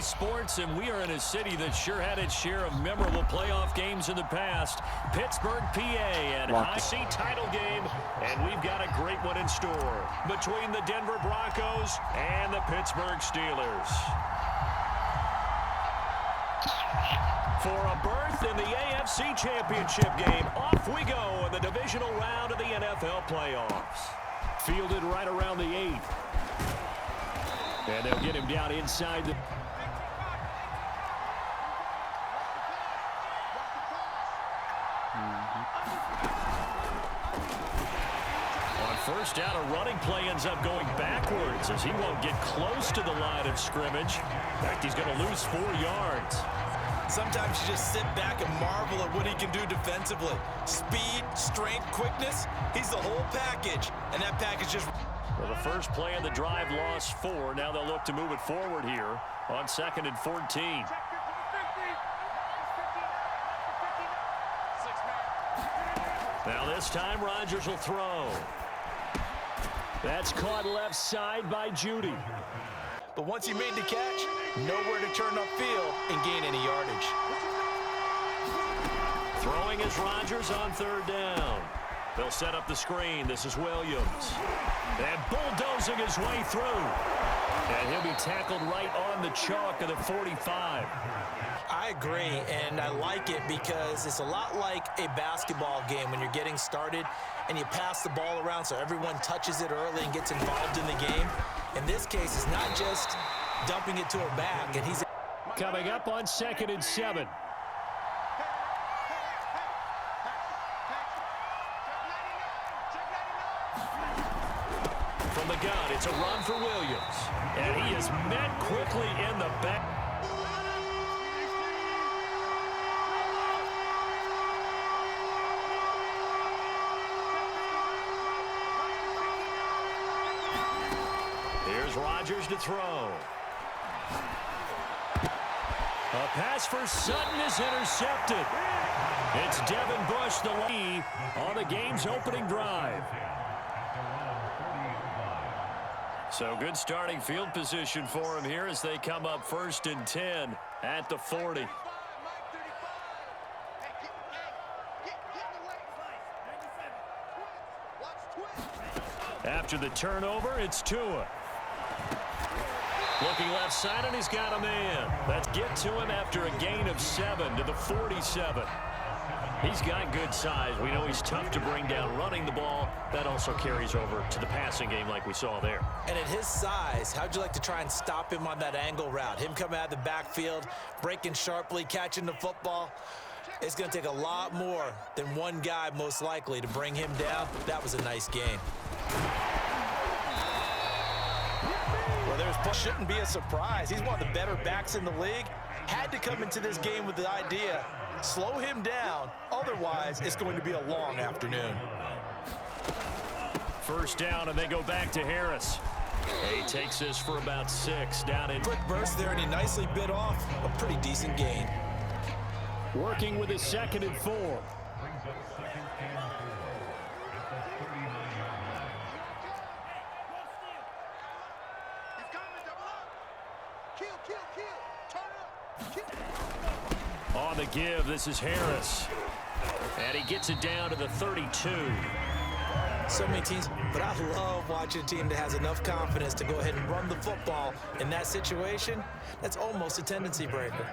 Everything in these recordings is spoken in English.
sports, and we are in a city that sure had its share of memorable playoff games in the past. Pittsburgh, PA, and IC title game, and we've got a great one in store between the Denver Broncos and the Pittsburgh Steelers. For a berth in the AFC Championship game, off we go in the divisional round of the NFL playoffs. Fielded right around the 8. And they'll get him down inside the... On first down, a running play ends up going backwards as he won't get close to the line of scrimmage. In fact, he's going to lose 4 yards. Sometimes you just sit back and marvel at what he can do defensively. Speed, strength, quickness, he's the whole package. And that package just... Well, the first play of the drive lost 4. Now they'll look to move it forward here on 2nd and 14. Now this time Rodgers will throw. That's caught left side by Judy. But once he made the catch, nowhere to turn upfield and gain any yardage. Throwing is Rodgers on 3rd down. They'll set up the screen. This is Williams. And bulldozing his way through. And he'll be tackled right on the chalk of the 45. I agree, and I like it because it's a lot like a basketball game when you're getting started and you pass the ball around so everyone touches it early and gets involved in the game. In this case, it's not just dumping it to her back, and he's coming up on 2nd and 7. From the gun, it's a run for Williams, and he is met quickly in the back. Here's Rodgers to throw. A pass for Sutton is intercepted. It's Devin Bush the lead on the game's opening drive. So good starting field position for him here as they come up 1st and 10 at the 40. After the turnover, it's Tua. Looking left side, and he's got a man. Let's get to him after a gain of 7 to the 47. He's got good size. We know he's tough to bring down running the ball. That also carries over to the passing game like we saw there. And at his size, how'd you like to try and stop him on that angle route? Him coming out of the backfield, breaking sharply, catching the football. It's going to take a lot more than one guy, most likely, to bring him down. That was a nice game. Well, shouldn't be a surprise. He's one of the better backs in the league. Had to come into this game with the idea, slow him down. Otherwise, it's going to be a long afternoon. First down, and they go back to Harris. He takes this for about 6 down in. Quick burst there, and he nicely bit off a pretty decent gain. Working with his 2nd and 4. On the give, this is Harris. And he gets it down to the 32. So many teams, but I love watching a team that has enough confidence to go ahead and run the football in that situation. That's almost a tendency breaker.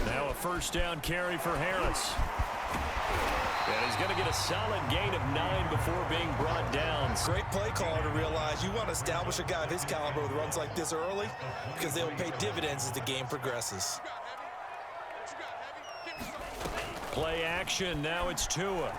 Now a first down carry for Harris. And he's going to get a solid gain of 9 before being brought down. Great play caller to realize you want to establish a guy of his caliber with runs like this early because they'll pay dividends as the game progresses. Play action. Now it's Tua.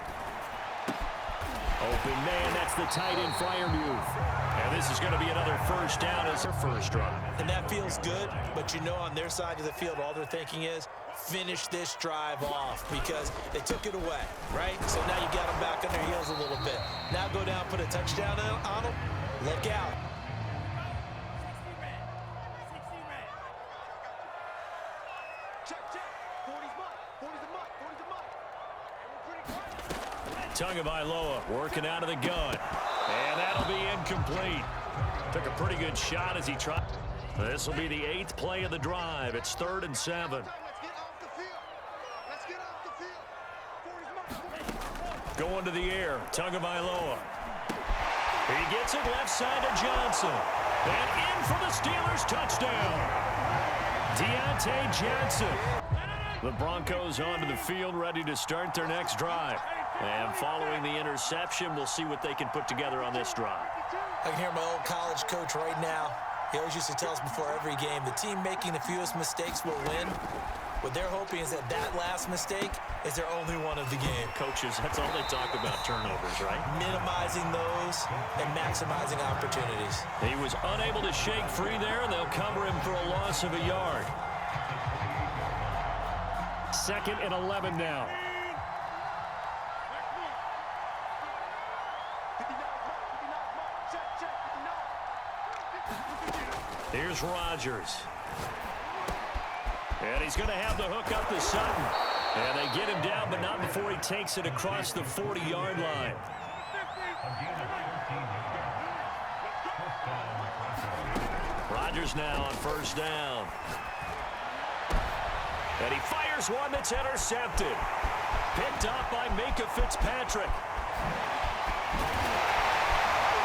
Open man. That's the tight end Freiermuth. And this is going to be another first down as their first run. And that feels good, but you know on their side of the field, all they're thinking is finish this drive off because they took it away, right? So now you got them back on their heels a little bit. Now go down, put a touchdown on them. Look out. Tagovailoa working out of the gun. And that'll be incomplete. Took a pretty good shot as he tried. This will be the 8th play of the drive. It's 3rd and 7. Going to the air, Tagovailoa. He gets it left side to Johnson. And in for the Steelers touchdown. Deontay Johnson. The Broncos onto the field, ready to start their next drive. And following the interception, we'll see what they can put together on this drive. I can hear my old college coach right now. He always used to tell us before every game, the team making the fewest mistakes will win. What they're hoping is that last mistake is their only one of the game. Coaches, that's all they talk about, turnovers, right? Minimizing those and maximizing opportunities. He was unable to shake free there, and they'll cover him for a loss of a yard. 2nd and 11 now. Here's Rodgers. And he's going to have the hook up to Sutton. And they get him down, but not before he takes it across the 40-yard line. Rodgers now on 1st down. And he fires one that's intercepted. Picked off by Minka Fitzpatrick.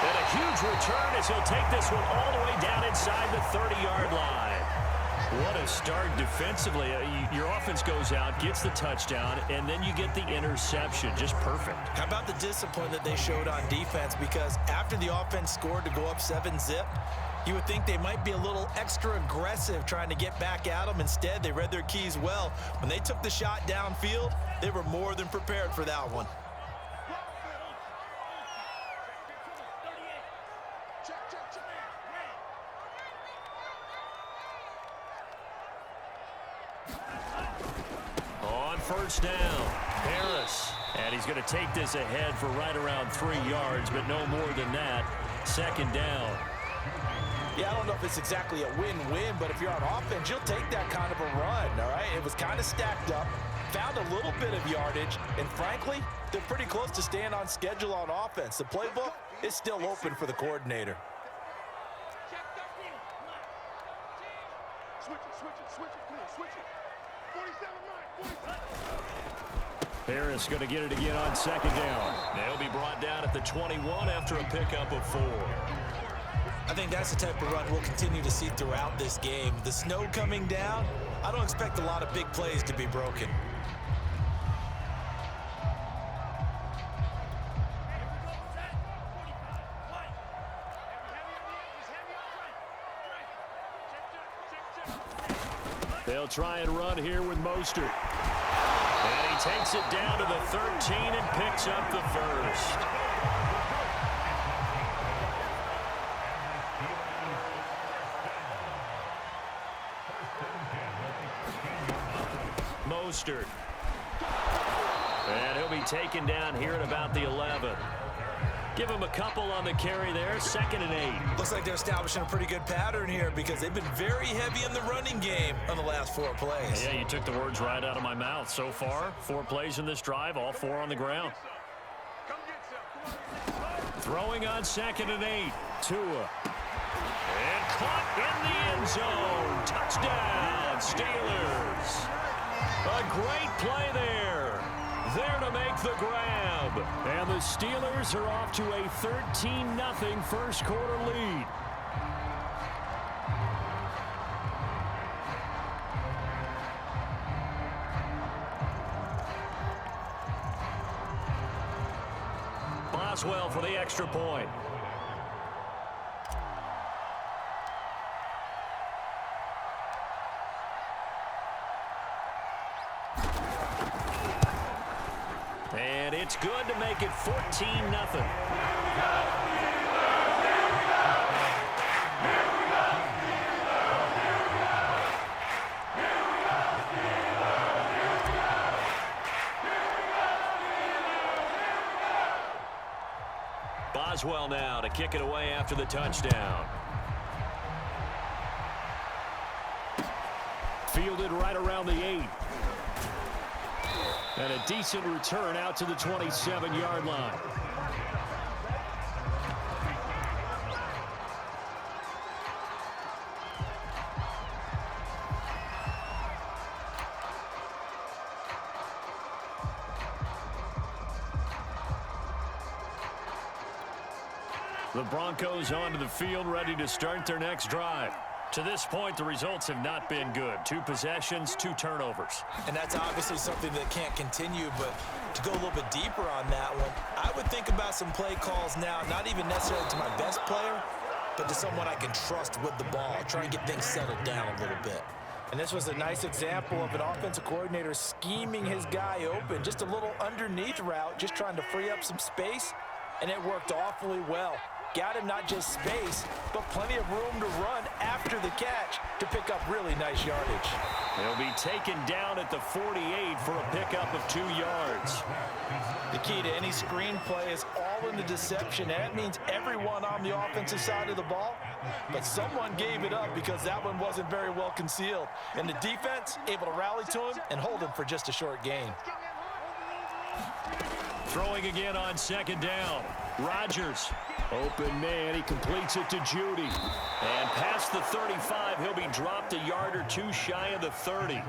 And a huge return as he'll take this one all the way down inside the 30-yard line. What a start defensively. Your offense goes out, gets the touchdown, and then you get the interception. Just perfect. How about the discipline that they showed on defense? Because after the offense scored to go up 7-zip, you would think they might be a little extra aggressive trying to get back at them. Instead, they read their keys well. When they took the shot downfield, they were more than prepared for that one. On 1st down, Harris. And he's going to take this ahead for right around 3 yards, but no more than that. 2nd down. Yeah, I don't know if it's exactly a win-win, but if you're on offense, you'll take that kind of a run, all right? It was kind of stacked up, found a little bit of yardage, and frankly, they're pretty close to staying on schedule on offense. The playbook is still open for the coordinator. Harris going to get it again on 2nd down. They'll be brought down at the 21 after a pickup of 4. I think that's the type of run we'll continue to see throughout this game. The snow coming down, I don't expect a lot of big plays to be broken. They'll try and run here with Mostert. And he takes it down to the 13 and picks up the 1st. Mostert. And he'll be taken down here at about the 11. Give him a couple on the carry there. 2nd and 8. Looks like they're establishing a pretty good pattern here because they've been very heavy in the running game on the last 4 plays. Yeah, you took the words right out of my mouth. So far, 4 plays in this drive, all 4 on the ground. Throwing on 2nd and 8. Tua. And caught in the end zone. Touchdown, Steelers. A great play there. There to make the grab. And the Steelers are off to a 13-0 first quarter lead. Boswell for the extra point. And it's good to make it 14-0. Boswell now to kick it away after the touchdown. Fielded right around the 8. And a decent return out to the 27-yard line. The Broncos onto the field, ready to start their next drive. To this point, the results have not been good. 2 possessions, 2 turnovers. And that's obviously something that can't continue, but to go a little bit deeper on that one, I would think about some play calls now, not even necessarily to my best player, but to someone I can trust with the ball, try and get things settled down a little bit. And this was a nice example of an offensive coordinator scheming his guy open, just a little underneath route, just trying to free up some space, and it worked awfully well. Got him not just space, but plenty of room to run after the catch to pick up really nice yardage. He'll be taken down at the 48 for a pickup of 2 yards. The key to any screen play is all in the deception, and that means everyone on the offensive side of the ball, but someone gave it up because that one wasn't very well concealed. And the defense able to rally to him and hold him for just a short gain. Throwing again on 2nd down. Rodgers. Open man, he completes it to Judy. And past the 35, he'll be dropped a yard or 2 shy of the 30.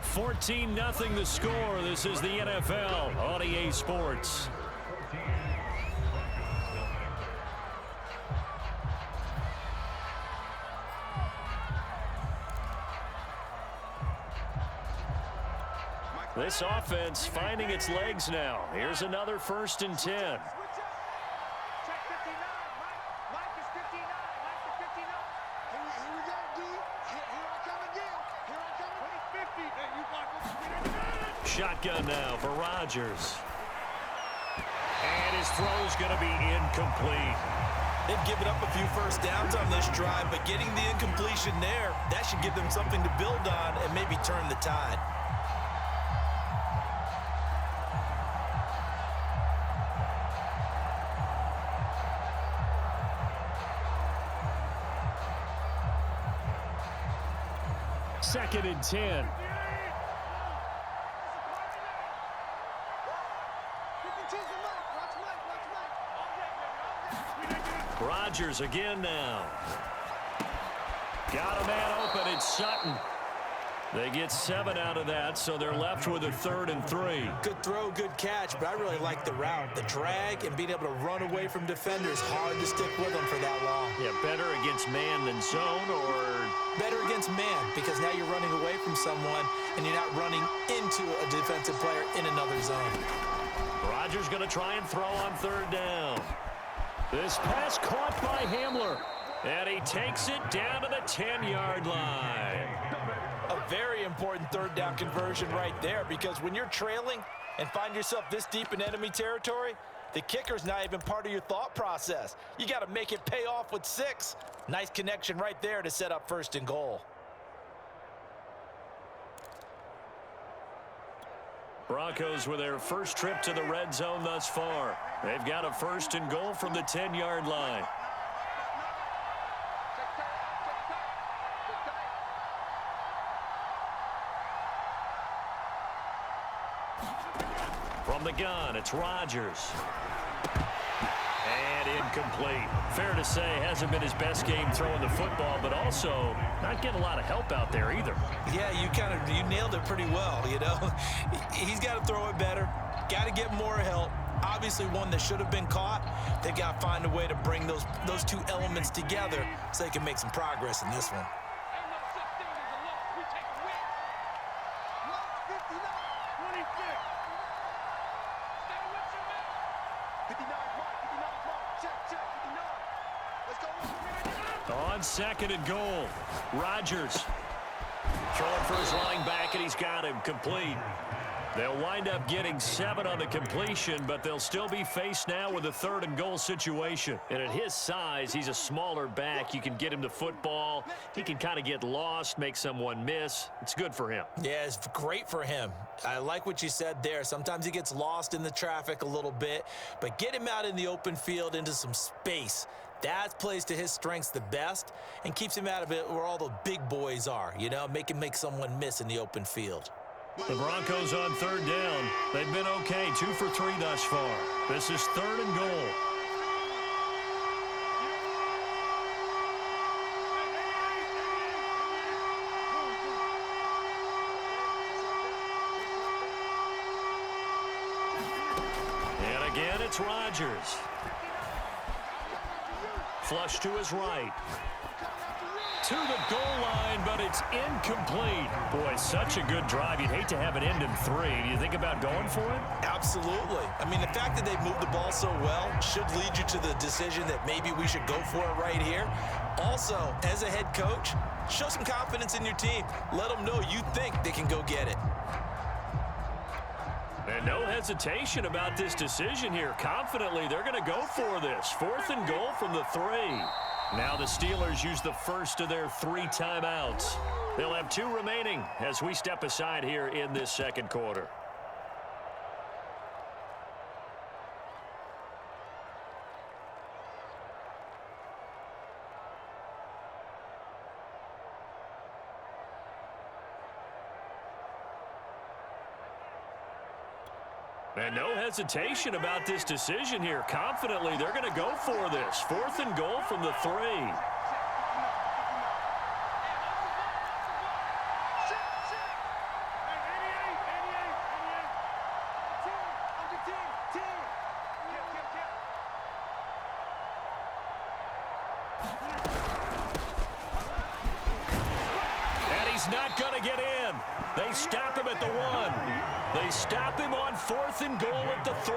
$14-0 the score. This is the NFL on EA Sports. This offense finding its legs now. Here's another 1st and 10. Shotgun now for Rodgers. And his throw's going to be incomplete. They've given up a few 1st downs on this drive, but getting the incompletion there, that should give them something to build on and maybe turn the tide. Second and 10. Rodgers again now. Got a man open. It's Sutton. They get 7 out of that, so they're left with a 3rd and 3. Good throw, good catch, but I really like the route. The drag and being able to run away from defenders, hard to stick with them for that long. Yeah, better against man than zone, or? Better against man, because now you're running away from someone and you're not running into a defensive player in another zone. Rodgers going to try and throw on 3rd down. This pass caught by Hamler, and he takes it down to the 10-yard line. A very important 3rd down conversion right there, because when you're trailing and find yourself this deep in enemy territory, the kicker's not even part of your thought process. You got to make it pay off with 6. Nice connection right there to set up 1st and goal. Broncos with their first trip to the red zone thus far. They've got a 1st and goal from the 10-yard line. From the gun, it's Rodgers. And incomplete. Fair to say, hasn't been his best game throwing the football, but also not getting a lot of help out there either. Yeah, you nailed it pretty well, you know. He's got to throw it better. Got to get more help. Obviously one that should have been caught. They got to find a way to bring those 2 elements together so they can make some progress in this one. On 2nd and goal, Rodgers throwing for his running back, and he's got him complete. They'll wind up getting 7 on the completion, but they'll still be faced now with a 3rd and goal situation. And at his size, he's a smaller back. You can get him the football. He can kind of get lost, make someone miss. It's good for him. Yeah, it's great for him. I like what you said there. Sometimes he gets lost in the traffic a little bit, but get him out in the open field into some space. That plays to his strengths the best and keeps him out of it where all the big boys are, you know, make someone miss in the open field. The Broncos on 3rd down. They've been okay, 2 for 3 thus far. This is 3rd and goal. And again, it's Rodgers. Flush to his right. To the goal line, but it's incomplete. Boy, such a good drive. You'd hate to have it end in 3. Do you think about going for it? Absolutely. I mean, the fact that they've moved the ball so well should lead you to the decision that maybe we should go for it right here. Also, as a head coach, show some confidence in your team. Let them know you think they can go get it. And no hesitation about this decision here. Confidently, they're going to go for this. 4th and goal from the 3. Now the Steelers use the first of their 3 timeouts. They'll have 2 remaining as we step aside here in this 2nd quarter. And no hesitation about this decision here. Confidently, they're going to go for this. 4th and goal from the 3. And he's not going to get in. They stop him at the 1. They stop him on 4th and goal at the 3.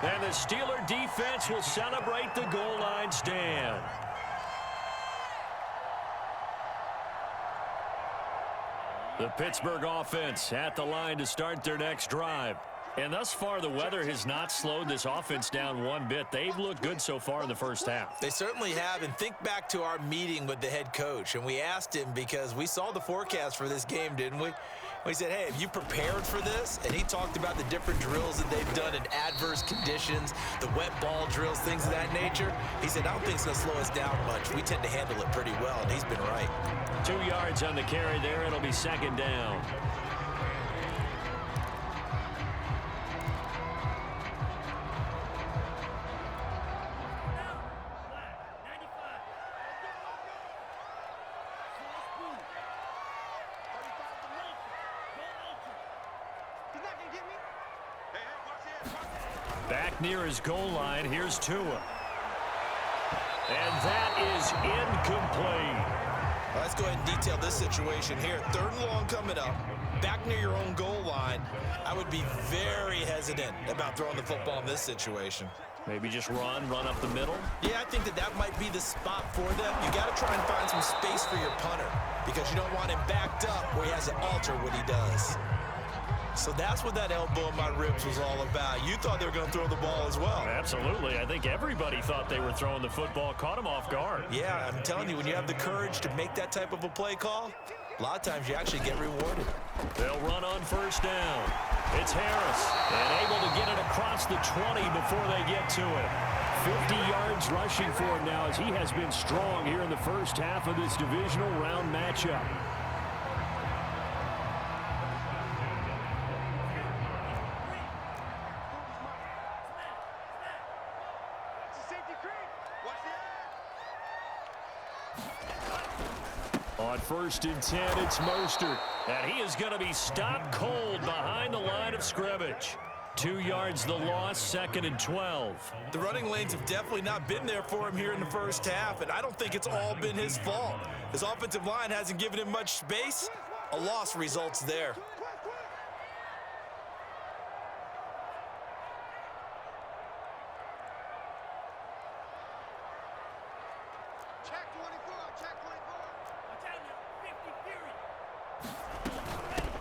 And the Steeler defense will celebrate the goal line stand. The Pittsburgh offense at the line to start their next drive. And thus far, the weather has not slowed this offense down one bit. They've looked good so far in the first half. They certainly have. And think back to our meeting with the head coach. And we asked him because we saw the forecast for this game, didn't we? We said, hey, have you prepared for this? And he talked about the different drills that they've done in adverse conditions, the wet ball drills, things of that nature. He said, I don't think it's going to slow us down much. We tend to handle it pretty well, and he's been right. 2 yards on the carry there. It'll be 2nd down. Back near his goal line, here's Tua. And that is incomplete. Well, let's go ahead and detail this situation here. 3rd and long coming up, back near your own goal line. I would be very hesitant about throwing the football in this situation. Maybe just run up the middle? Yeah, I think that might be the spot for them. You got to try and find some space for your punter because you don't want him backed up where he has to alter what he does. So that's what that elbow in my ribs was all about. You thought they were going to throw the ball as well. Absolutely. I think everybody thought they were throwing the football. Caught him off guard. Yeah, I'm telling you, when you have the courage to make that type of a play call, a lot of times you actually get rewarded. They'll run on 1st down. It's Harris, and able to get it across the 20 before they get to it. 50 yards rushing for him now as he has been strong here in the first half of this divisional round matchup. On 1st and 10, it's Mostert. And he is going to be stopped cold behind the line of scrimmage. 2 yards the loss, 2nd and 12. The running lanes have definitely not been there for him here in the first half, and I don't think it's all been his fault. His offensive line hasn't given him much space. A loss results there.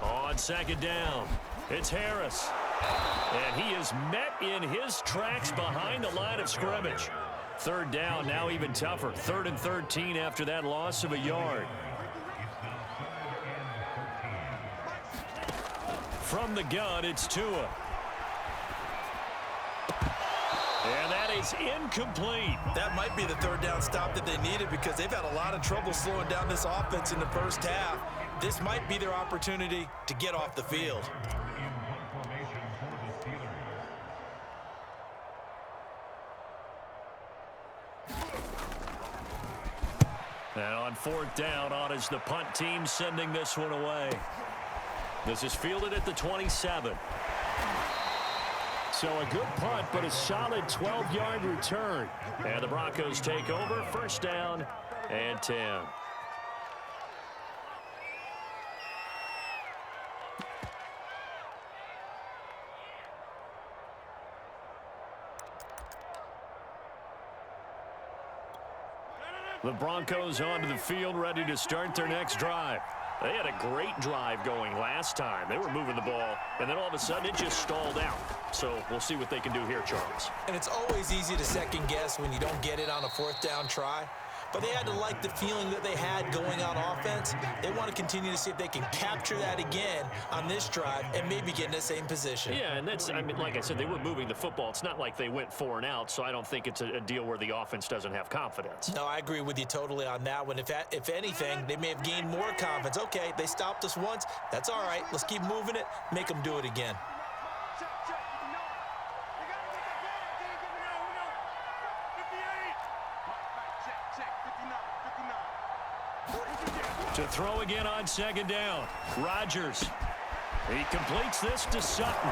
On 2nd down, It's Harris. And he is met in his tracks behind the line of scrimmage. Third down, now even tougher. 3rd and 13 after that loss of a yard. From the gun, it's Tua. And that is incomplete. That might be the 3rd down stop that they needed because they've had a lot of trouble slowing down this offense in the first half. This might be their opportunity to get off the field. And on 4th down, on is the punt team sending this one away. This is fielded at the 27. So a good punt, but a solid 12-yard return. And the Broncos take over, 1st down and 10. The Broncos onto the field, ready to start their next drive. They had a great drive going last time. They were moving the ball, and then all of a sudden it just stalled out. So we'll see what they can do here, Charles. And it's always easy to second guess when you don't get it on a 4th down try. But they had to like the feeling that they had going on offense. They want to continue to see if they can capture that again on this drive and maybe get in the same position. Yeah, and that's, I mean, like I said, they were moving the football. It's not like they went 4 and out, so I don't think it's a deal where the offense doesn't have confidence. No, I agree with you totally on that one. If anything, they may have gained more confidence. Okay, they stopped us once. That's all right. Let's keep moving it. Make them do it again. To throw again on 2nd down. Rodgers. He completes this to Sutton.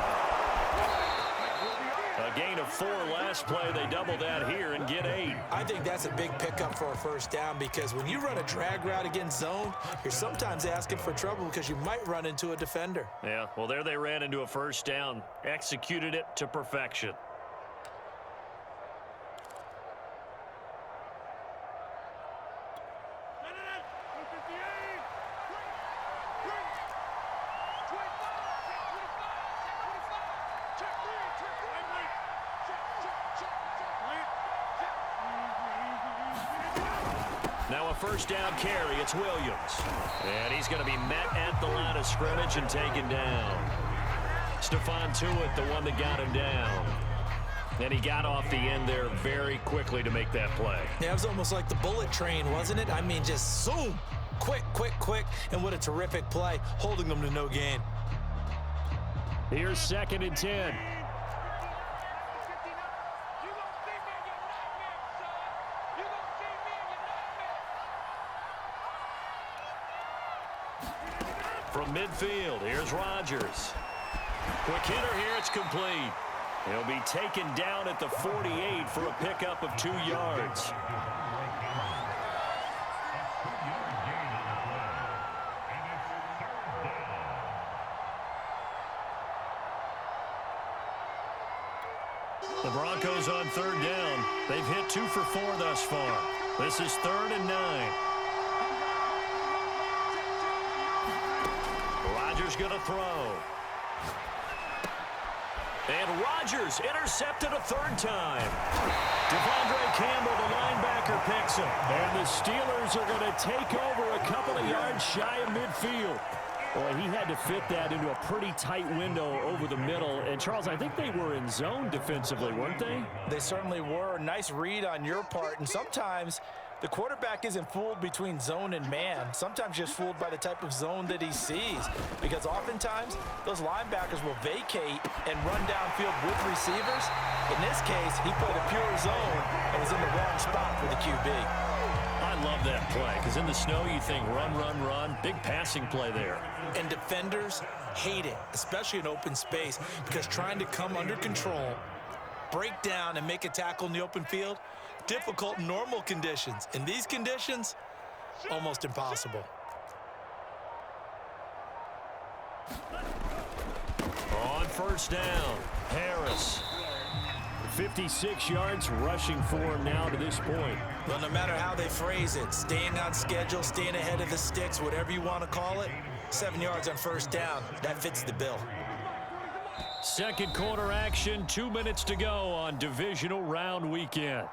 A gain of 4 last play. They double that here and get 8. I think that's a big pickup for a 1st down because when you run a drag route against zone, you're sometimes asking for trouble because you might run into a defender. Yeah, well, there they ran into a 1st down. Executed it to perfection. Now a 1st down carry. It's Williams. And he's going to be met at the line of scrimmage and taken down. Stephon Tuitt, the one that got him down. And he got off the end there very quickly to make that play. Yeah, it was almost like the bullet train, wasn't it? I mean, just zoom. Quick, quick, quick. And what a terrific play, holding them to no gain. Here's 2nd and 10. From midfield, here's Rodgers. Quick hitter here, it's complete. He'll be taken down at the 48 for a pickup of 2 yards. The Broncos on 3rd down. They've hit 2 for 4 thus far. This is 3rd and 9. Rodgers going to throw. And Rodgers intercepted a 3rd time. Devondre Campbell, the linebacker, picks him. And the Steelers are going to take over a couple of yards shy of midfield. Boy, he had to fit that into a pretty tight window over the middle. And, Charles, I think they were in zone defensively, weren't they? They certainly were. Nice read on your part. And sometimes the quarterback isn't fooled between zone and man. Sometimes just fooled by the type of zone that he sees. Because oftentimes, those linebackers will vacate and run downfield with receivers. In this case, he played a pure zone and was in the wrong spot for the QB. I love that play, because in the snow you think run, run, run. Big passing play there. And defenders hate it, especially in open space, because trying to come under control, break down, and make a tackle in the open field, difficult in normal conditions. In these conditions, almost impossible. On 1st down, Harris. 56 yards rushing for him now to this point. Well, no matter how they phrase it, staying on schedule, staying ahead of the sticks, whatever you want to call it, 7 yards on 1st down, that fits the bill. Second quarter action, 2 minutes to go on divisional round weekend.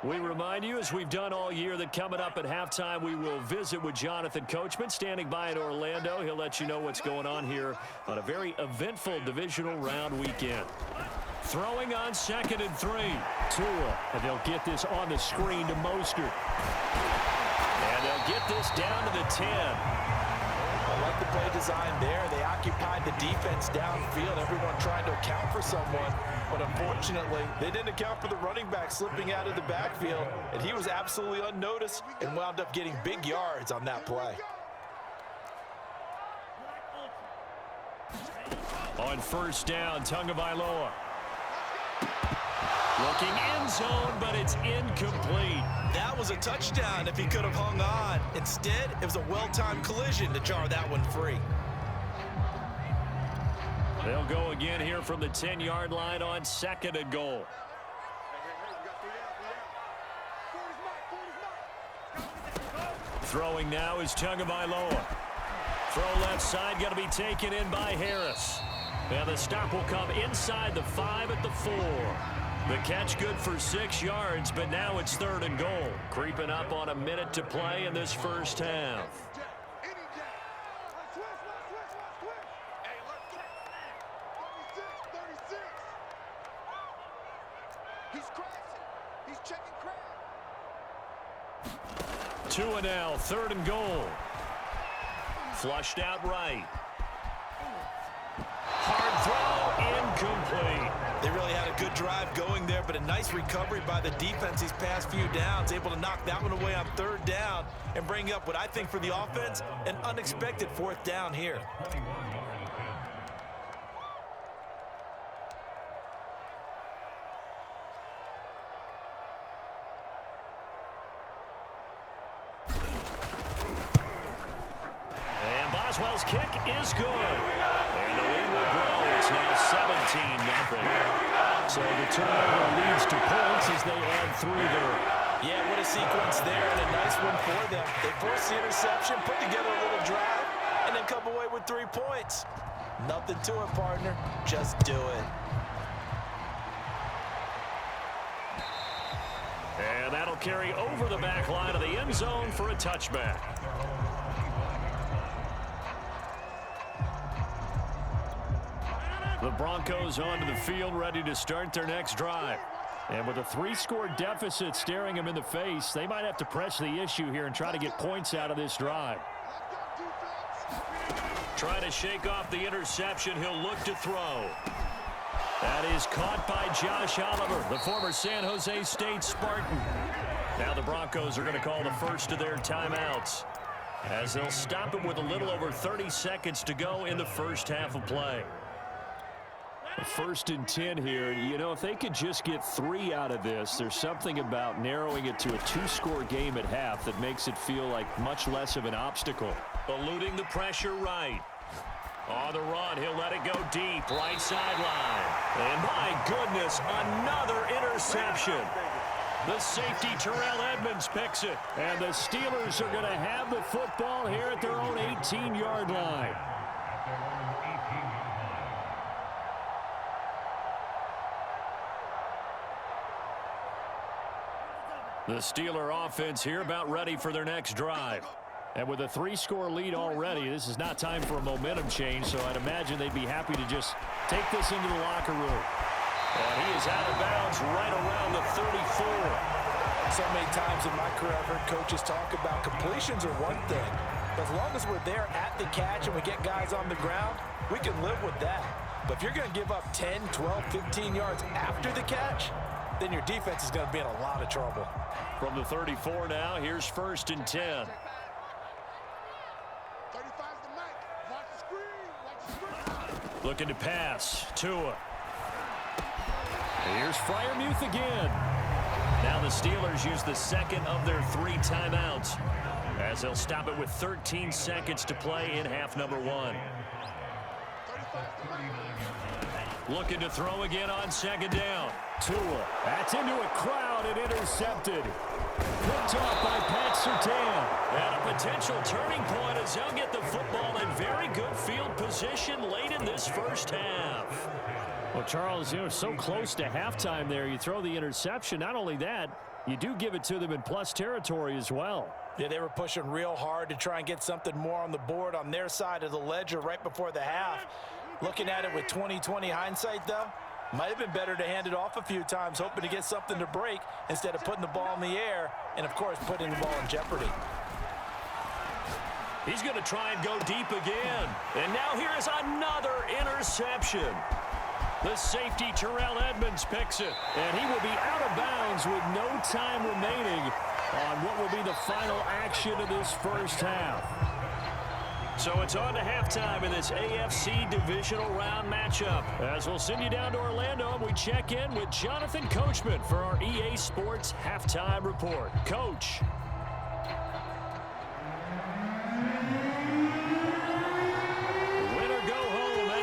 We remind you, as we've done all year, that coming up at halftime, we will visit with Jonathan Coachman, standing by in Orlando. He'll let you know what's going on here on a very eventful divisional round weekend. Throwing on 2nd and 3. Tua, and they'll get this on the screen to Mostert. And they'll get this down to the 10. I like the play design there. They occupied the defense downfield, everyone trying to account for someone. But unfortunately, they didn't account for the running back slipping out of the backfield, and he was absolutely unnoticed and wound up getting big yards on that play. On first down, Tagovailoa. Looking end zone, but it's incomplete. That was a touchdown if he could have hung on. Instead, it was a well-timed collision to jar that one free. They'll go again here from the 10-yard line on 2nd and goal. Throwing now is Tagovailoa. Throw left side, going to be taken in by Harris. Now the stop will come inside the 5 at the 4. The catch good for 6 yards, but now it's 3rd and goal. Creeping up on a minute to play in this first half. Tua now, 3rd and goal. Flushed out right. Hard throw, incomplete. They really had a good drive going there, but a nice recovery by the defense these past few downs, able to knock that one away on 3rd down and bring up what I think for the offense, an unexpected 4th down here. Boswell's kick is good. And the lead will grow. It's now 17-0. So the turnover leads to points as they add 3 there. Yeah, what a sequence there, and a nice one for them. They forced the interception, put together a little drive, and then come away with 3 points. Nothing to it, partner. Just do it. And that'll carry over the back line of the end zone for a touchback. The Broncos onto the field, ready to start their next drive. And with a 3-score deficit staring them in the face, they might have to press the issue here and try to get points out of this drive. Trying to shake off the interception. He'll look to throw. That is caught by Josh Oliver, the former San Jose State Spartan. Now the Broncos are going to call the first of their timeouts, as they'll stop him with a little over 30 seconds to go in the first half of play. 1st and 10 here. You know, if they could just get 3 out of this, there's something about narrowing it to a 2-score game at half that makes it feel like much less of an obstacle. Eluding the pressure right. On the run, he'll let it go deep, right sideline. And my goodness, another interception. The safety, Terrell Edmonds, picks it. And the Steelers are going to have the football here at their own 18-yard line. The Steeler offense here about ready for their next drive. And with a 3-score lead already, this is not time for a momentum change, so I'd imagine they'd be happy to just take this into the locker room. And he is out of bounds right around the 34. So many times in my career I've heard coaches talk about completions are one thing, but as long as we're there at the catch and we get guys on the ground, we can live with that. But if you're going to give up 10, 12, 15 yards after the catch, then your defense is going to be in a lot of trouble. From the 34 now, here's 1st and 10. Looking to pass. Tua. Here's Freiermuth again. Now the Steelers use the 2nd of their 3 timeouts, as they'll stop it with 13 seconds to play in half number 1. Looking to throw again on 2nd down. Tua. That's into a crowd and intercepted. picked off by Pat Surtain. And a potential turning point as they'll get the football in very good field position late in this first half. Well, Charles, you know, so close to halftime there. You throw the interception. Not only that, you do give it to them in plus territory as well. Yeah, they were pushing real hard to try and get something more on the board on their side of the ledger right before the half. Looking at it with 20/20 hindsight, though, might have been better to hand it off a few times, hoping to get something to break instead of putting the ball in the air and, of course, putting the ball in jeopardy. He's going to try and go deep again. And now here is another interception. The safety, Terrell Edmonds, picks it. And he will be out of bounds with no time remaining on what will be the final action of this first half. So it's on to halftime in this AFC Divisional Round matchup. As we'll send you down to Orlando, we check in with Jonathan Coachman for our EA Sports Halftime Report. Coach.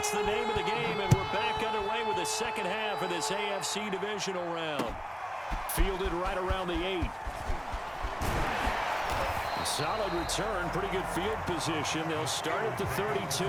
That's the name of the game, and we're back underway with the second half of this AFC Divisional Round. Fielded right around the 8. A solid return, pretty good field position. They'll start at the 32.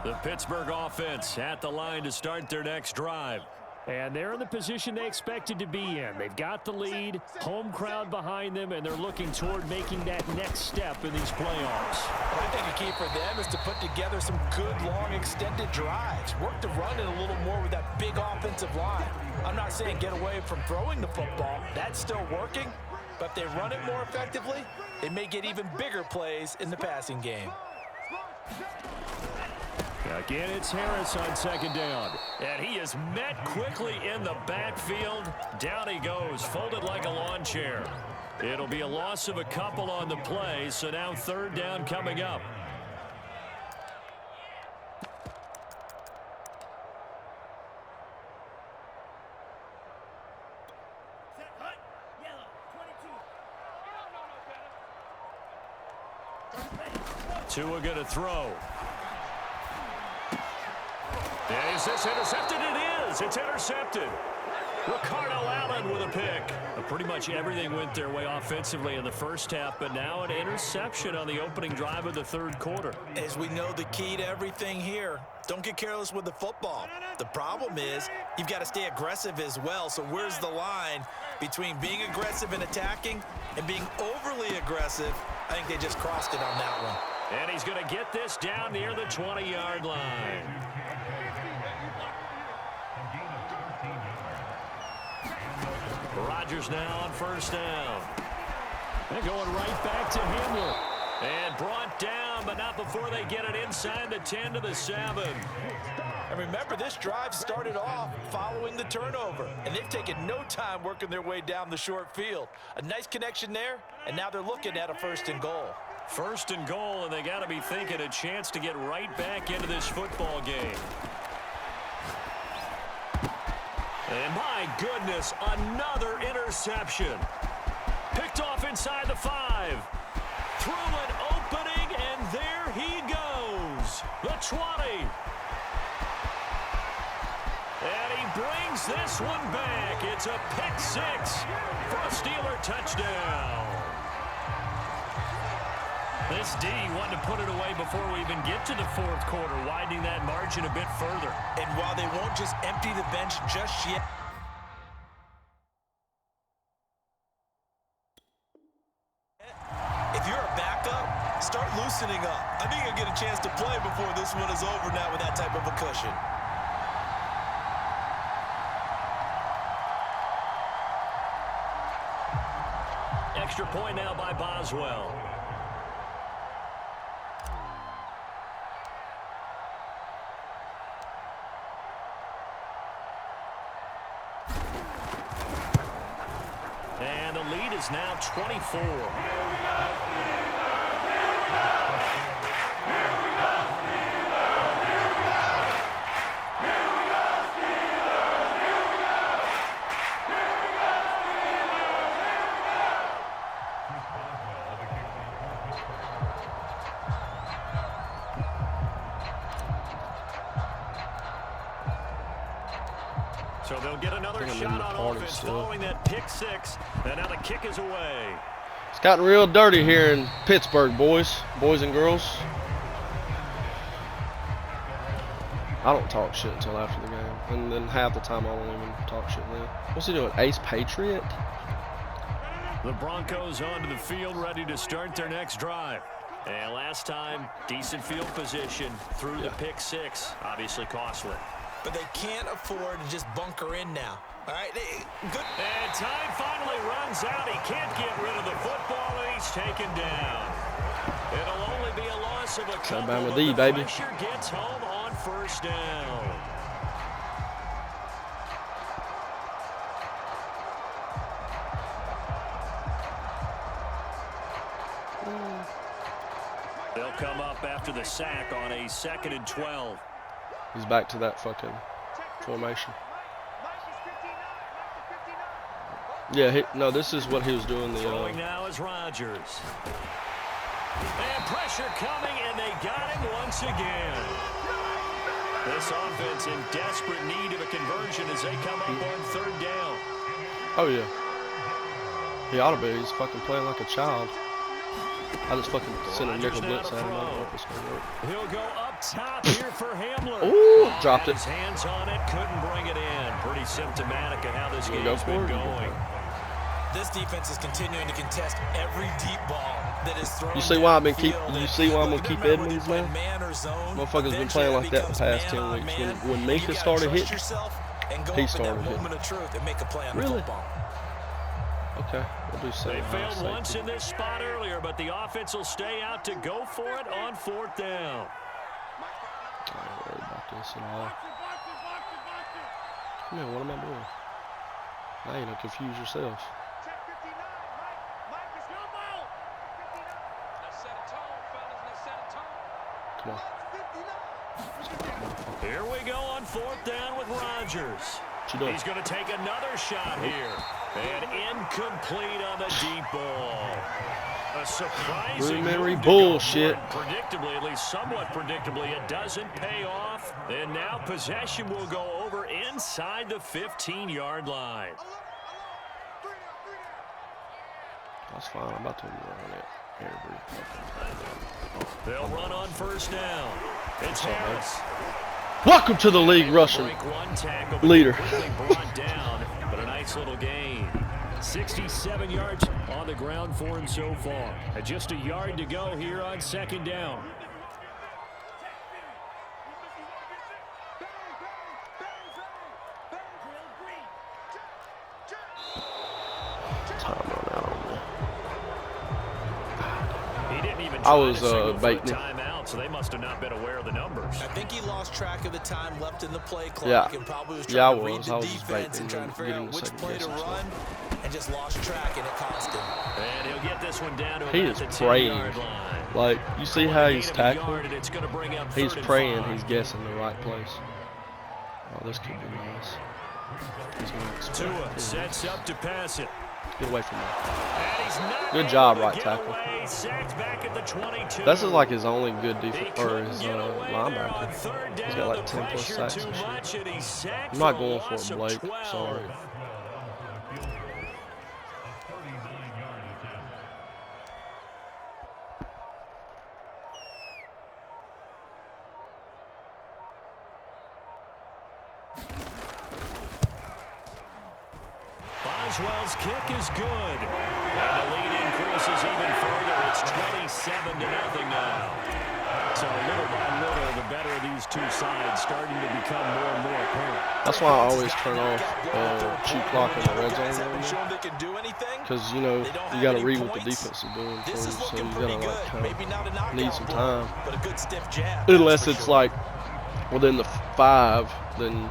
The Pittsburgh offense at the line to start their next drive. And they're in the position they expected to be in. They've got the lead, home crowd behind them, and they're looking toward making that next step in these playoffs. I think a key for them is to put together some good, long, extended drives. Work the run in a little more with that big offensive line. I'm not saying get away from throwing the football. That's still working. But if they run it more effectively, they may get even bigger plays in the passing game. Again, it's Harris on second down. And he is met quickly in the backfield. Down he goes, folded like a lawn chair. It'll be a loss of a couple on the play, so now third down coming up. Tua going to throw. Is this intercepted? It is. It's intercepted. Ricardo Allen with a pick. Pretty much everything went their way offensively in the first half, but now an interception on the opening drive of the third quarter. As we know, the key to everything here, don't get careless with the football. The problem is you've got to stay aggressive as well. So where's the line between being aggressive and attacking and being overly aggressive? I think they just crossed it on that one. And he's going to get this down near the 20-yard line. Rodgers now on first down. They're going right back to Hamler. And brought down, but not before they get it inside the 10 to the 7. And remember, this drive started off following the turnover. And they've taken no time working their way down the short field. A nice connection there, and now they're looking at a 1st and goal. 1st and goal, and they got to be thinking a chance to get right back into this football game. And my goodness, another interception. Picked off inside the 5. Through an opening, and there he goes. The 20. And he brings this one back. It's a pick 6 for a Steeler touchdown. This D wanted to put it away before we even get to the fourth quarter, widening that margin a bit further. And while they won't just empty the bench just yet, if you're a backup, start loosening up. I think you'll get a chance to play before this one is over now with that type of a cushion. Extra point now by Boswell. And the lead is now 24. So they'll get another shot on offense following that pick six. And now the kick is away. It's gotten real dirty here in Pittsburgh, boys and girls. I don't talk shit until after the game. And then half the time I don't even talk shit then. What's he doing? Ace Patriot? The Broncos onto the field, ready to start their next drive. And last time, decent field position through the pick six. Obviously costly. But they can't afford to just bunker in now. All right, good. And time finally runs out. He can't get rid of the football, and he's taken down. It'll only be a loss of a couple, but the pressure gets home on first down. They'll come up after the sack on a 2nd and 12. He's back to that fucking formation. Yeah, no, this is what he was doing. Throwing now is Rodgers. And pressure coming, and they got him once again. This offense in desperate need of a conversion as they come up on 3rd down. Oh, yeah. He ought to be. He's fucking playing like a child. I just fucking sent a nickel blitz at him. I don't know if it's going to work. He'll go up top here for Hamler. Ooh, dropped it. His hands on it, couldn't bring it in. Pretty symptomatic of how this game's been going. This defense is continuing to contest every deep ball that is thrown. You see why I'm gonna keep Edmonds now? Motherfuckers been playing like that the past 10 weeks. When Minka started hitting, he started hitting. Really? Okay, we'll do 7. They failed once in this spot earlier, but the offense will stay out to go for it on 4th down. I don't worry about this at all. Come on, what am I doing? Now you don't confuse yourselves. Come on. Here we go on 4th down with Rodgers. He's going to take another shot here. And incomplete on the deep ball. A surprising bullshit. Predictably, at least somewhat predictably, it doesn't pay off. And now possession will go over inside the 15-yard line. That's fine. I'm about to run it. They'll run on 1st down. It's Harris. Welcome to the league rushing leader. Brought down, but a nice little gain. 67 yards on the ground for him so far. Just a yard to go here on 2nd down. I was baiting. Timeout, so they must have not been aware of the numbers. I think he lost track of the time left in the play clock and probably was trying to read the defense and trying to figure out which play to run and just lost track, and it cost him. And he'll get this one down to he is praying. Like, you see how he's tackling? He's praying, he's guessing the right place. Oh, this could be nice. He's going to Tua sets up to pass it. Get away from me. Good job, right tackle. This is like his only good defense, or his linebacker. He's got like 10 plus sacks and shit. I'm not going for it, Blake. Sorry. Boswell's kick is good. And the lead increases even further. It's 27-0 now. So little by little, the better of these two sides starting to become more and more apparent. That's why I always turn off cheap clock in the red zone. Because, you know, you got to read what the defense is doing for you. So you got to, like, kind of need some time. Unless it's, like, within the 5, then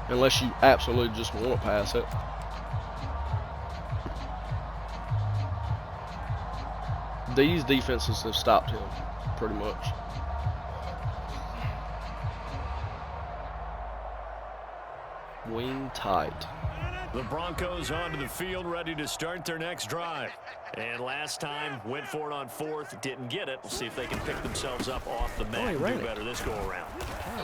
unless you absolutely just want to pass it. These defenses have stopped him, pretty much. Wing tight. The Broncos onto the field, ready to start their next drive. And last time, went for it on fourth, didn't get it. We'll see if they can pick themselves up off the mat and do better this go-around.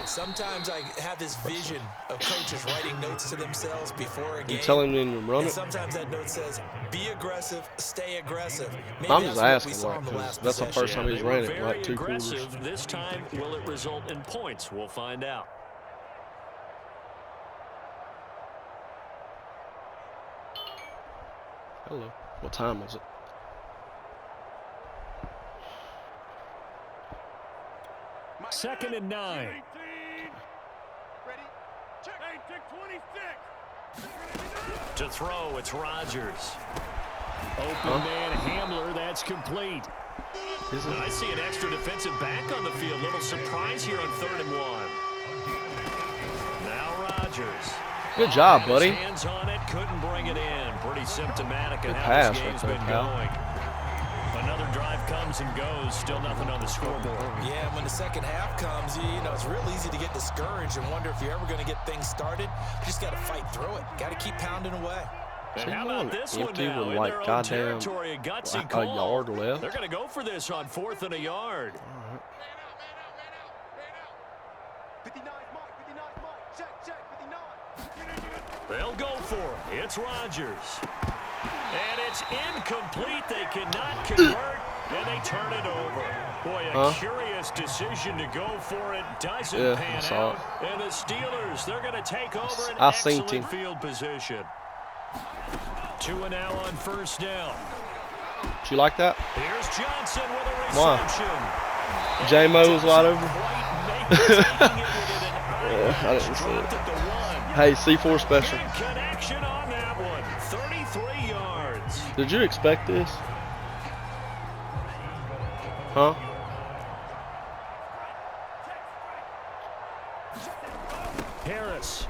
Sometimes I have this vision of coaches writing notes to themselves before a game. You telling them to run it? Sometimes that note says, be aggressive, stay aggressive. Maybe I'm just asking, like, because that's the first time he's ran it, like 2 quarters. This time, will it result in points? We'll find out. Hello. What time is it? Second and 9. To throw, it's Rodgers. Open man Hamler, that's complete. I see an extra defensive back on the field. Little surprise here on 3rd and 1. Now Rodgers. Good job, buddy. Hands on it, couldn't bring it in. Pretty symptomatic of how this game's been going. Another drive comes and goes, still nothing on the scoreboard. Yeah, when the second half comes, you know, it's real easy to get discouraged and wonder if you're ever going to get things started. You just got to fight through it. Got to keep pounding away. And how about this one now? With in like their own territory, a gutsy call. A yard left. They're going to go for this on 4th and a yard. They'll go for it. It's Rodgers. And it's incomplete. They cannot convert, and they turn it over. Boy, a curious decision to go for it. Doesn't pan out. And the Steelers, they're going to take over an excellent field position. 2 and now on 1st down. Did you like that? Here's Johnson with a reception. J-Mo was wide open. I didn't see it. Hey, C4 special. Connection on that one. 33 yards. Did you expect this? Huh? Harris.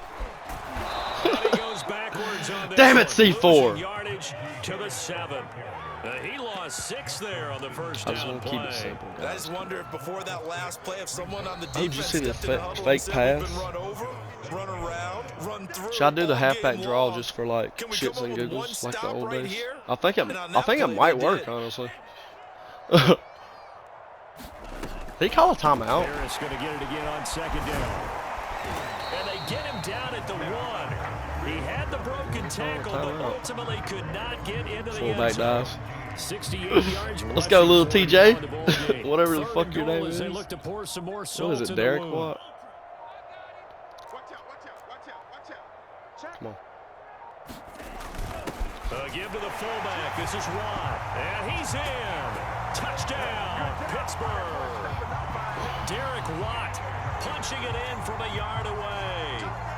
And he goes backwards on this. Damn it, C4. Yardage to the 7. He lost 6 there on the first down play. I just want to keep it simple, guys. I just wonder if before that last play, if someone on the did you defense see the fake pass? Run over, run around, run through. Should I do the halfback draw just for like shits and giggles, like the old days? I think it might work, honestly. Did he call a timeout? Harris going to get it again on 2nd down. And they get him down at the 1. He had the broken tackle, but ultimately could not get into the end zone. 68 yards. Let's go, little TJ. Whatever the fuck your name is. What is it, Derek? What? Come on. Give to the fullback. This is Watt. And he's in. Touchdown, Pittsburgh. Derek Watt punching it in from a yard away.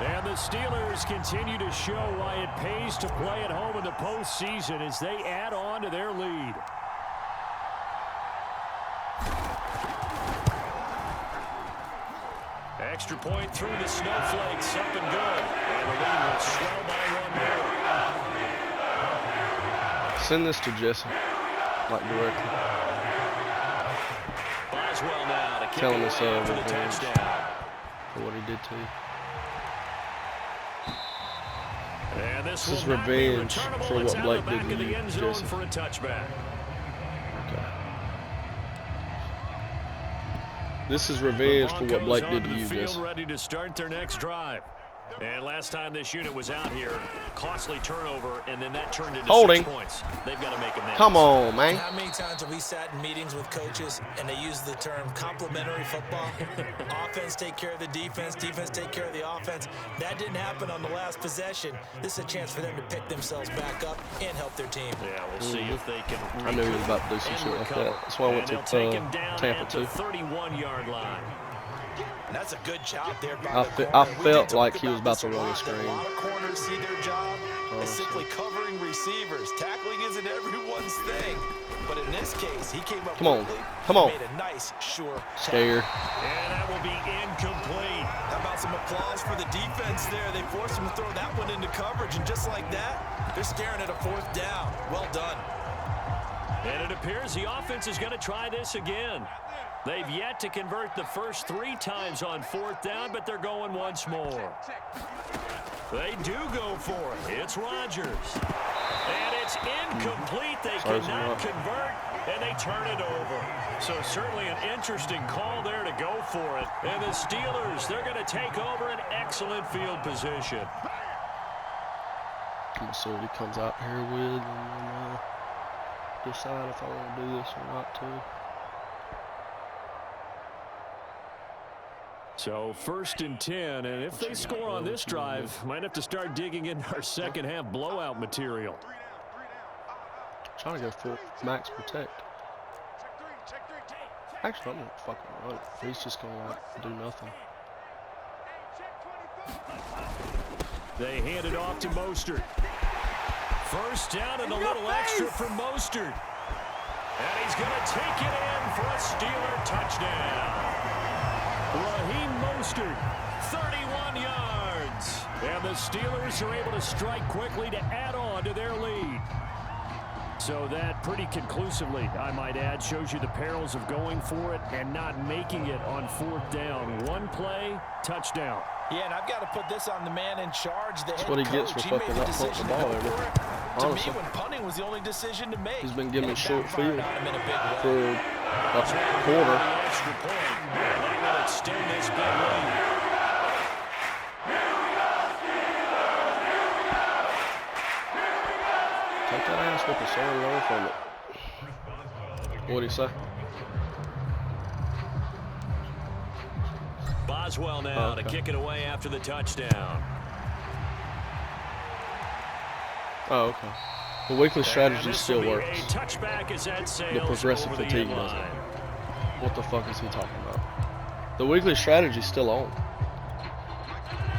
And the Steelers continue to show why it pays to play at home in the postseason as they add on to their lead. Extra point through the snowflakes, up and good. And the lead will swell by 1 more. Send this to Jesse, like directly. Boswell now to tell him it's for the touchdown. For what he did to you. And this is revenge for what Blake did to you, Jesse. For a touchback. Okay. This is revenge for what Blake did to you, Jesse. Ready to start their next drive. And last time this unit was out here, costly turnover, and then that turned into 6 points. They've got to make them. Come on, man. How many times have we sat in meetings with coaches and they use the term complementary football? Offense take care of the defense, defense take care of the offense. That didn't happen on the last possession. This is a chance for them to pick themselves back up and help their team. Yeah, we'll see if they can. I knew he was about to do some shit like that. That's why I went to Tampa too. 31-yard line. And that's a good job there by I felt like he was about to run a screen. A lot of corners see their job as simply covering receivers. Tackling isn't everyone's thing. But in this case, he came up quickly. Come on. Made a nice, sure Scared. And that will be incomplete. How about some applause for the defense there? They forced him to throw that one into coverage, and just like that, they're staring at a 4th down. Well done. And it appears the offense is going to try this again. They've yet to convert the first 3 times on 4th down, but they're going once more. They do go for it. It's Rodgers. And it's incomplete. They cannot convert, and they turn it over. So certainly an interesting call there to go for it. And the Steelers, they're going to take over an excellent field position. I'm going to see what he comes out here with and decide if I want to do this or not too. So 1st and 10, and if they score on this drive, might have to start digging in our second half blowout material. Trying to go full max protect. Actually, I'm gonna fucking run it. He's just gonna like do nothing. They hand it off to Mostert. 1st down and a little extra for Mostert. And he's gonna take it in for a Steeler touchdown. Raheem Mostert, 31 yards. And the Steelers are able to strike quickly to add on to their lead. So that pretty conclusively, I might add, shows you the perils of going for it and not making it on 4th down. 1 play, touchdown. Yeah, and I've got to put this on the man in charge. That's what he gets for fucking not punting the ball ever. Honestly. To me, when punting was the only decision to make. He's been giving me short field for a quarter. Extra point. They will extend this big lead. Take that ass with the soul roll from it. What'd he say? Boswell now to kick it away after the touchdown. Oh, okay. The weekly strategy still works. The progressive fatigue doesn't. What the fuck is he talking about? The weekly strategy's still on.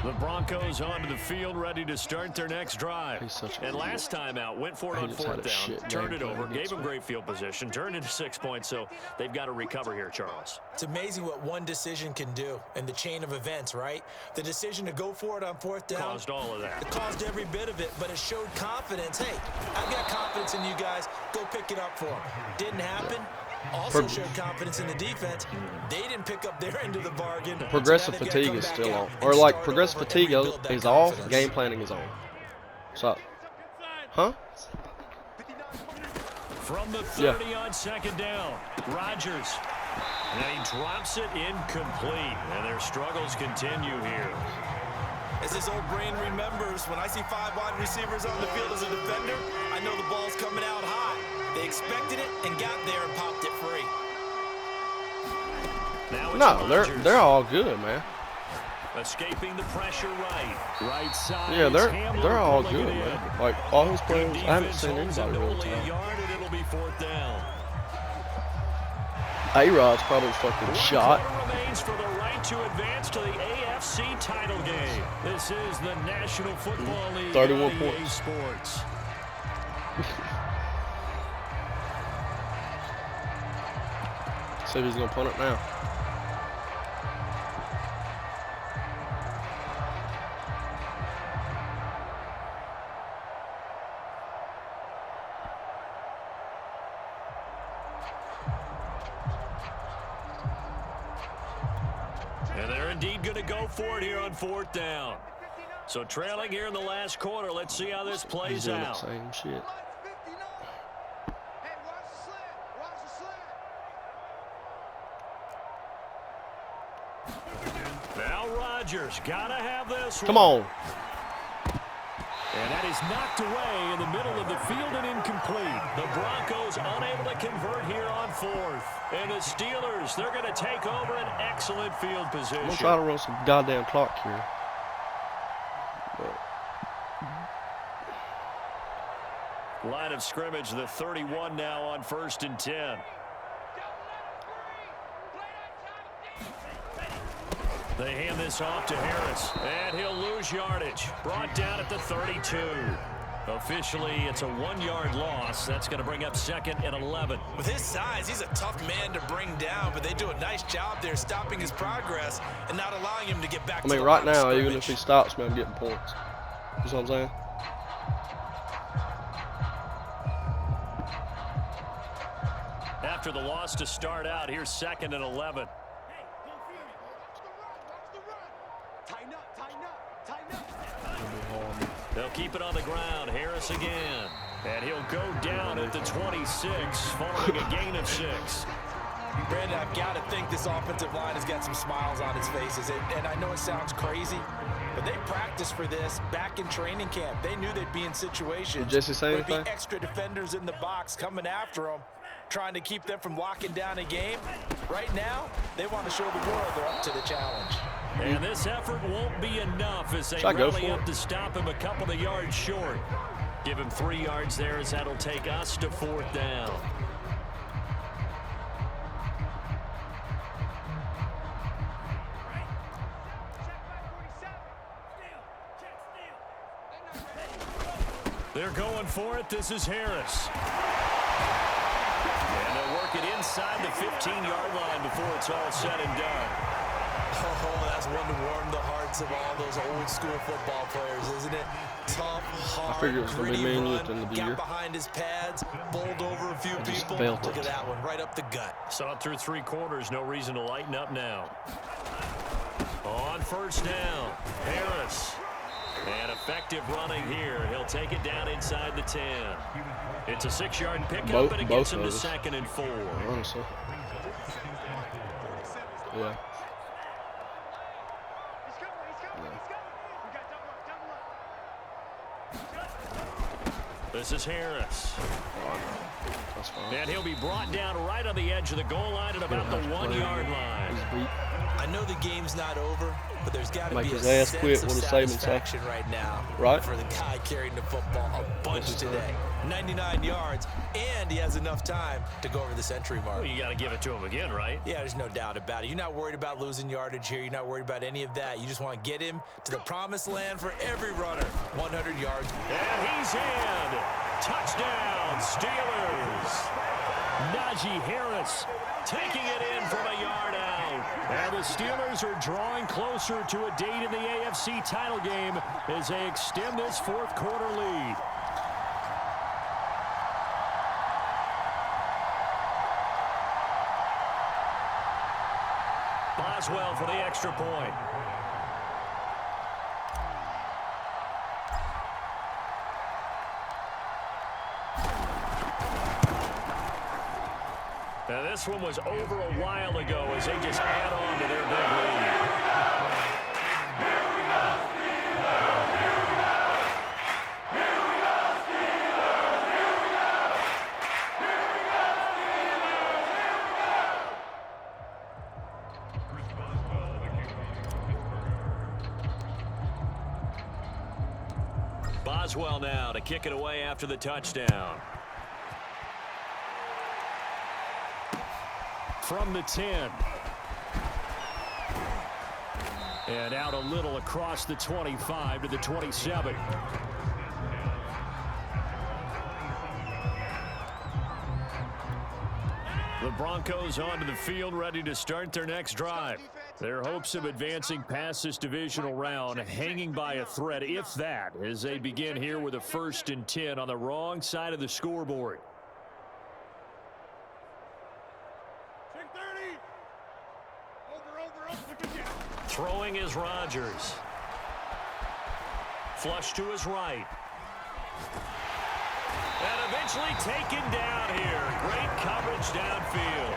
The Broncos onto the field, ready to start their next drive. And last time out, went for it on 4th down, turned it over, gave them great field position, turned into 6 points, so they've got to recover here, Charles. It's amazing what one decision can do in the chain of events, right? The decision to go for it on 4th down. Caused all of that. It caused every bit of it, but it showed confidence. Hey, I've got confidence in you guys. Go pick it up for them. Didn't happen. Also showed confidence in the defense. They didn't pick up their end of the bargain. Progressive fatigue is still on. Or like progressive fatigue is off, game planning is on. So, huh? From the 30 on 2nd down, Rodgers. And he drops it incomplete. And their struggles continue here. As his old brain remembers, when I see 5 wide receivers on the field as a defender, I know the ball's coming out high. They expected it and got there and popped it free. No, they're all good, man. Escaping the pressure right side. Yeah, they're all good, man. Like all his players, I haven't seen anybody really talented. It'll be 4th down. A-Rod's probably fucking shot. Remains for the right to advance to the AFC title game. This is the National Football League. 31 points. Sports. See if he's gonna punt it now. And they're indeed going to go for it here on 4th down. So trailing here in the last quarter. Let's see how this plays out. Same shit. Now Rodgers gotta have this one. Come on. And that is knocked away in the middle of the field and incomplete. The Broncos unable to convert here on 4th. And the Steelers, they're going to take over an excellent field position. I'm going to try to run some goddamn clock here. But line of scrimmage, the 31 now on 1st and 10. They hand this off to Harris, and he'll lose yardage. Brought down at the 32. Officially, it's a 1-yard loss. That's going to bring up 2nd and 11. With his size, he's a tough man to bring down, but they do a nice job there stopping his progress and not allowing him to get back to the line. right now, even if he stops me, I'm getting points. You know what I'm saying? after the loss to start out. Here's 2nd and 11. They'll keep it on the ground. Harris again. And he'll go down at the 26 following a gain of 6. Brandon, I've got to think this offensive line has got some smiles on its faces. And I know it sounds crazy, but they practiced for this back in training camp. They knew they'd be in situations where there'd be extra defenders in the box coming after them, trying to keep them from locking down a game. Right now, they want to show the world they're up to the challenge. And this effort won't be enough as they rally up to stop him a couple of yards short. Give him 3 yards there as that'll take us to 4th down. They're going for it. This is Harris. And they'll work it inside the 15-yard line before it's all said and done. Oh, that's one to warm the hearts of all those old-school football players, isn't it? Tough, hard, gritty run, got behind his pads, bowled over a few people. Look at that one, right up the gut. Saw it through 3 quarters, no reason to lighten up now. On 1st down, Harris. And effective running here. He'll take it down inside the 10. It's a 6-yard pickup, and it gets him to 2nd and 4. Honestly. Yeah. This is Harris. That's fine. And he'll be brought down right on the edge of the goal line at about the 1-yard line. I know the game's not over, but there's got to be a sense of satisfaction right now for the guy carrying the football a bunch today. 99 yards, and he has enough time to go over the century mark. Well, you got to give it to him again, right? Yeah, there's no doubt about it. You're not worried about losing yardage here. You're not worried about any of that. You just want to get him to the promised land for every runner. 100 yards. And he's in. Touchdown, Steelers. Najee Harris taking it in from a yard out. And the Steelers are drawing closer to a date in the AFC title game as they extend this 4th quarter lead. Boswell for the extra point. Now this one was over a while ago as they just add on to their big lead. Boswell now to kick it away after the touchdown. From the 10. And out a little across the 25 to the 27. The Broncos onto the field, ready to start their next drive. Their hopes of advancing past this divisional round hanging by a thread, if that, as they begin here with a 1st and 10 on the wrong side of the scoreboard. Throwing is Rodgers. Flush to his right. And eventually taken down here. Great coverage downfield.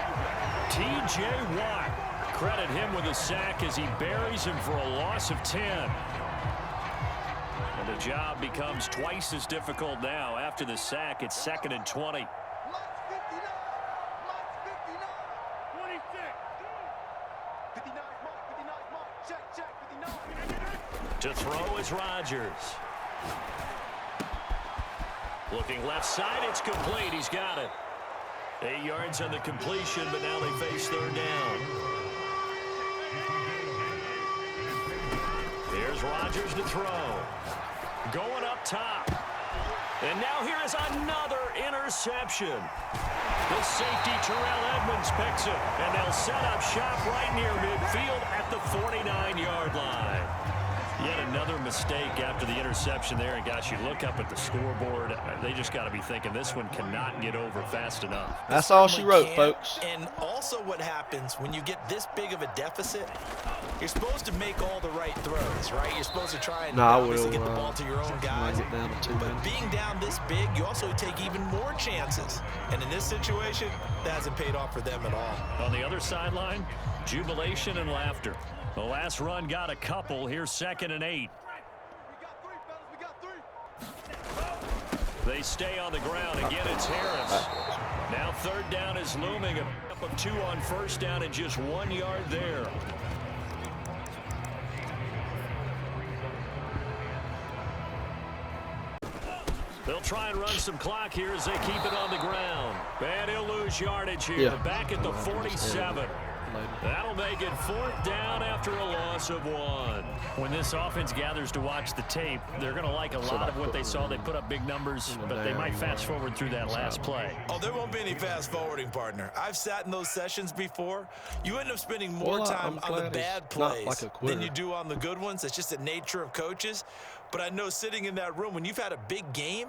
T.J. Watt. Credit him with a sack as he buries him for a loss of 10. And the job becomes twice as difficult now. After the sack, it's 2nd and 20. To throw is Rodgers. Looking left side, it's complete. He's got it. 8 yards on the completion, but now they face 3rd down. Here's Rodgers to throw. Going up top. And now here is another interception. The safety, Terrell Edmonds, picks it. And they'll set up shop right near midfield at the 49-yard line. Yet another mistake after the interception there. And, gosh, you look up at the scoreboard. They just got to be thinking this one cannot get over fast enough. That's all she wrote, folks. And also what happens when you get this big of a deficit, you're supposed to make all the right throws, right? You're supposed to try and obviously get the ball to your own guys. But being down this big, you also take even more chances. And in this situation, that hasn't paid off for them at all. On the other sideline, jubilation and laughter. The last run got a couple. Here's 2nd and 8. They stay on the ground. Again, it's Harris. Now 3rd down is looming. Up of 2 on 1st down and just 1 yard there. They'll try and run some clock here as they keep it on the ground. And he'll lose yardage here. Yeah. Back at the 47. That'll make it 4th down after a loss of 1. When this offense gathers to watch the tape, they're going to like a lot of what they saw. They put up big numbers, but they might fast forward through that last play. Oh, there won't be any fast forwarding, partner. I've sat in those sessions before. You end up spending more time on the bad plays than you do on the good ones. It's just the nature of coaches. But I know sitting in that room, when you've had a big game,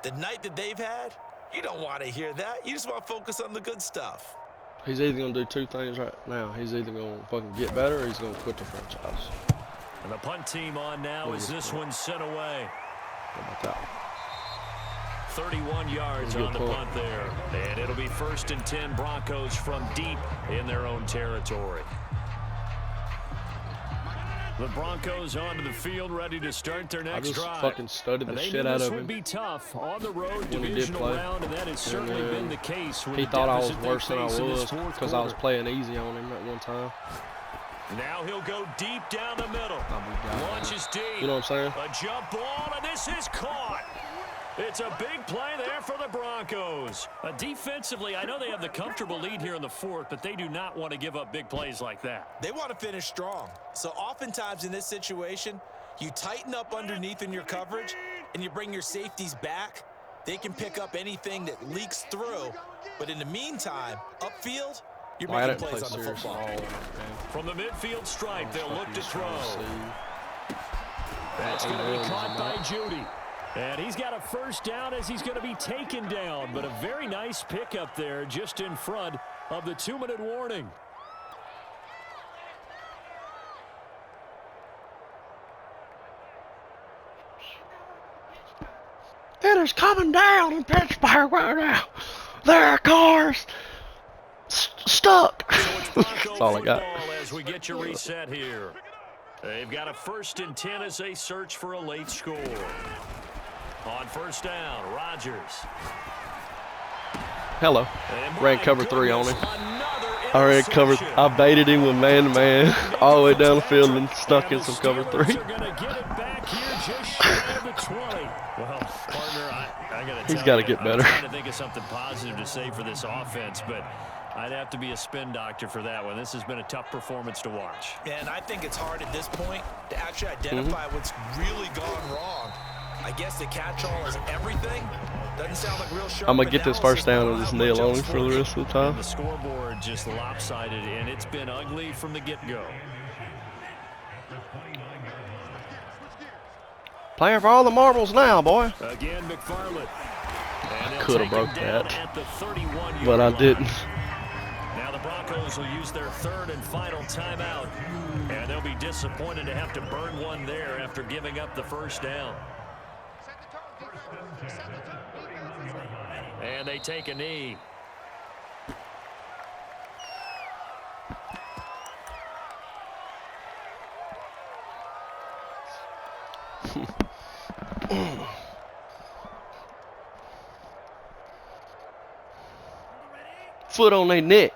the night that they've had, you don't want to hear that. You just want to focus on the good stuff. He's either going to do 2 things right now. He's either going to fucking get better or he's going to quit the franchise. And the punt team on now as this one sent away. How about that? 31 yards on the punt there. And it'll be 1st and 10 Broncos from deep in their own territory. The Broncos onto the field, ready to start their next drive. I just fucking studied the shit out of him. This would be tough on the road, divisional round, and that has certainly been the case. He thought I was worse than I was because I was playing easy on him at one time. Now he'll go deep down the middle. Launches deep. You know what I'm saying? A jump ball, and this is caught. It's a big play there for the Broncos. Defensively, I know they have the comfortable lead here in the 4th, but they do not want to give up big plays like that. They want to finish strong. So oftentimes in this situation, you tighten up underneath in your coverage, and you bring your safeties back. They can pick up anything that leaks through. But in the meantime, upfield, you're making plays on the football. From the midfield stripe, they'll look to throw. That's going to be caught by Judy. And he's got a 1st down as he's going to be taken down. But a very nice pickup there just in front of the 2-minute warning. It is coming down in Pittsburgh right now. There are cars stuck. So That's all I got. As we get you reset here. They've got a 1st and 10 as they search for a late score. On 1st down, Rodgers. Hello. Ran cover 3 on him. I baited him with man-to-man all the way down the field and stuck in some cover 3. He's got to get better. I'm trying to think of something positive to say for this offense, but I'd have to be a spin doctor for that one. This has been a tough performance to watch. And I think it's hard at this point to actually identify what's really gone wrong. I guess the catch-all is everything. Doesn't sound like real sharp. I'm going to get this 1st down and just nail on him for the rest of the time. And the scoreboard just lopsided, and it's been ugly from the get-go. Playing for all the marbles now, boy. Again, McFarland. I could have broke that, but I didn't. Now the Broncos will use their 3rd and final timeout, and they'll be disappointed to have to burn one there after giving up the 1st down. And they take a knee. Foot on their neck.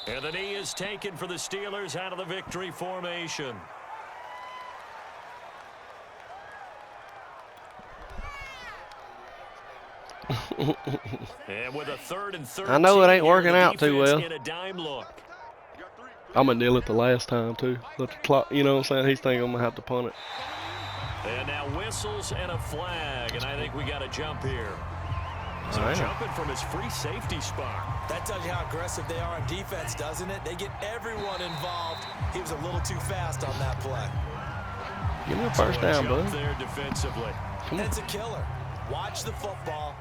And the knee is taken for the Steelers out of the victory formation. And with a 3rd and 13, I know it ain't working out too well. In a dime look. I'm going to kneel it the last time, too. Let the clock, you know what I'm saying? He's thinking I'm going to have to punt it. And now whistles and a flag, and I think we got a jump here. So jumping from his free safety spot. That tells you how aggressive they are on defense, doesn't it? They get everyone involved. He was a little too fast on that play. Give me a first down, bud. There defensively. And it's a killer. Watch the football.